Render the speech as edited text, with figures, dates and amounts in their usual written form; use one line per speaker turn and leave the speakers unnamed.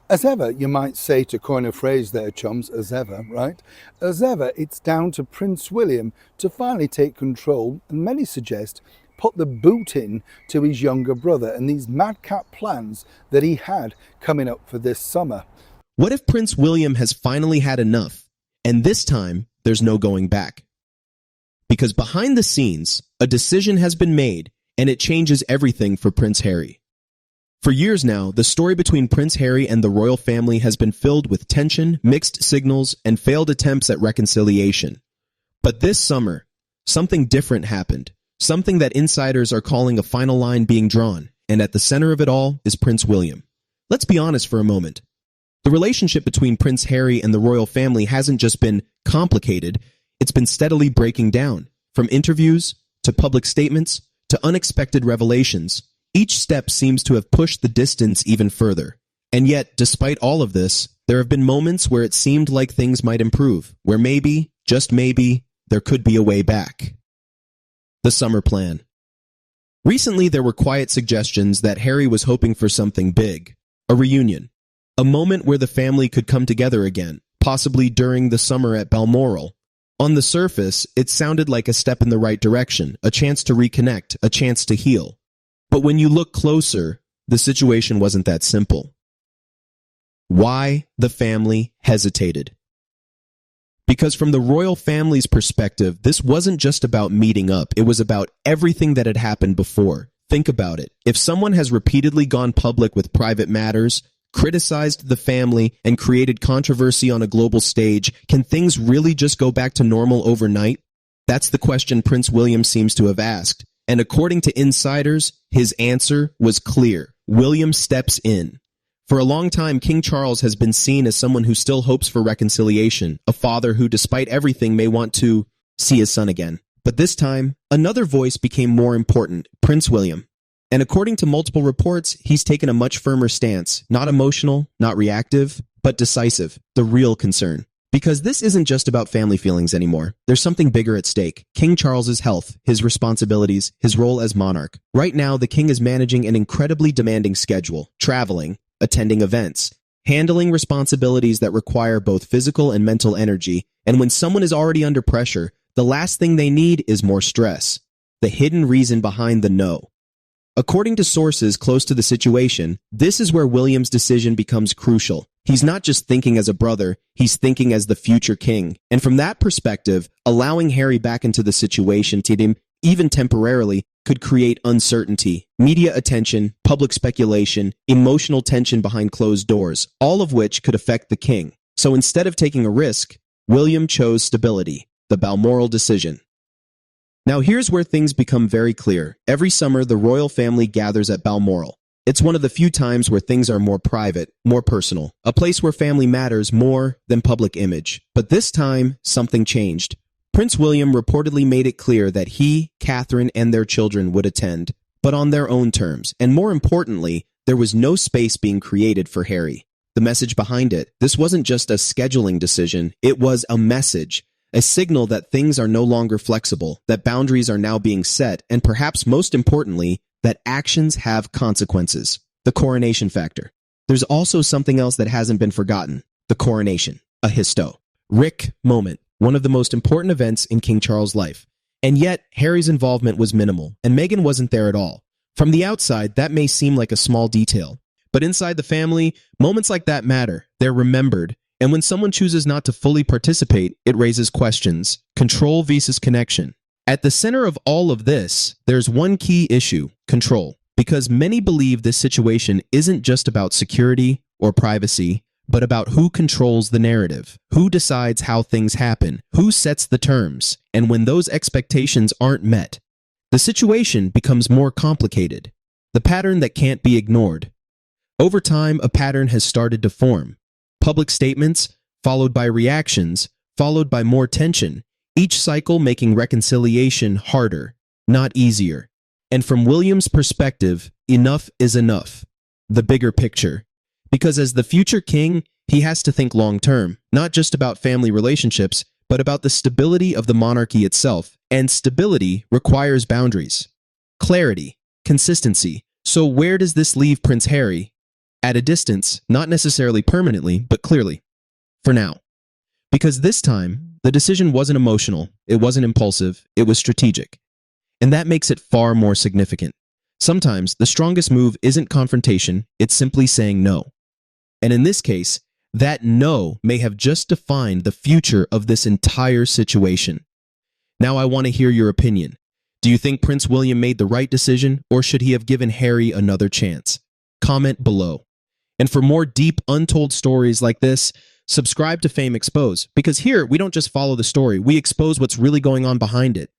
As ever, you might say, to coin a phrase there, chums, as ever, right? As ever, it's down to Prince William to finally take control, and many suggest put the boot in to his younger brother and these madcap plans that he had coming up for this summer.
What if Prince William has finally had enough, and this time there's no going back? Because behind the scenes, a decision has been made, and it changes everything for Prince Harry. For years now, the story between Prince Harry and the royal family has been filled with tension, mixed signals, and failed attempts at reconciliation. But this summer, something different happened, something that insiders are calling a final line being drawn, and at the center of it all is Prince William. Let's be honest for a moment. The relationship between Prince Harry and the royal family hasn't just been complicated, it's been steadily breaking down. From interviews, to public statements, to unexpected revelations, each step seems to have pushed the distance even further. And yet, despite all of this, there have been moments where it seemed like things might improve, where maybe, just maybe, there could be a way back. The summer plan. Recently, there were quiet suggestions that Harry was hoping for something big, a reunion, a moment where the family could come together again, possibly during the summer at Balmoral. On the surface, it sounded like a step in the right direction, a chance to reconnect, a chance to heal. But when you look closer, the situation wasn't that simple. Why the family hesitated? Because from the royal family's perspective, this wasn't just about meeting up, it was about everything that had happened before. Think about it. If someone has repeatedly gone public with private matters, criticized the family, and created controversy on a global stage, can things really just go back to normal overnight? That's the question Prince William seems to have asked. And according to insiders, his answer was clear. William steps in. For a long time, King Charles has been seen as someone who still hopes for reconciliation, a father who, despite everything, may want to see his son again. But this time, another voice became more important, Prince William. And according to multiple reports, he's taken a much firmer stance, not emotional, not reactive, but decisive, the real concern. Because this isn't just about family feelings anymore. There's something bigger at stake. King Charles's health, his responsibilities, his role as monarch. Right now, the king is managing an incredibly demanding schedule, traveling, attending events, handling responsibilities that require both physical and mental energy. And when someone is already under pressure, the last thing they need is more stress. The hidden reason behind the no. According to sources close to the situation, this is where William's decision becomes crucial. He's not just thinking as a brother, he's thinking as the future king. And from that perspective, allowing Harry back into the situation, even temporarily, could create uncertainty, media attention, public speculation, emotional tension behind closed doors, all of which could affect the king. So instead of taking a risk, William chose stability, the Balmoral decision. Now here's where things become very clear. Every summer, the royal family gathers at Balmoral. It's one of the few times where things are more private, more personal, a place where family matters more than public image. But this time, something changed. Prince William reportedly made it clear that he, Catherine, and their children would attend, but on their own terms. And more importantly, there was no space being created for Harry. The message behind it, this wasn't just a scheduling decision, it was a message. A signal that things are no longer flexible, that boundaries are now being set, and perhaps most importantly, that actions have consequences. The coronation factor. There's also something else that hasn't been forgotten. The coronation. A historic moment. One of the most important events in King Charles' life. And yet, Harry's involvement was minimal, and Meghan wasn't there at all. From the outside, that may seem like a small detail. But inside the family, moments like that matter. They're remembered. And when someone chooses not to fully participate, it raises questions. Control versus connection. At the center of all of this, there's one key issue, control. Because many believe this situation isn't just about security or privacy, but about who controls the narrative, who decides how things happen, who sets the terms. And when those expectations aren't met, the situation becomes more complicated. The pattern that can't be ignored. Over time, a pattern has started to form. Public statements, followed by reactions, followed by more tension, each cycle making reconciliation harder, not easier. And from William's perspective, enough is enough. The bigger picture. Because as the future king, he has to think long-term, not just about family relationships, but about the stability of the monarchy itself. And stability requires boundaries, clarity, consistency. So where does this leave Prince Harry? At a distance, not necessarily permanently, but clearly. For now. Because this time, the decision wasn't emotional, it wasn't impulsive, it was strategic. And that makes it far more significant. Sometimes, the strongest move isn't confrontation, it's simply saying no. And in this case, that no may have just defined the future of this entire situation. Now I want to hear your opinion. Do you think Prince William made the right decision, or should he have given Harry another chance? Comment below. And for more deep, untold stories like this, subscribe to Fame Expose, because here we don't just follow the story, we expose what's really going on behind it.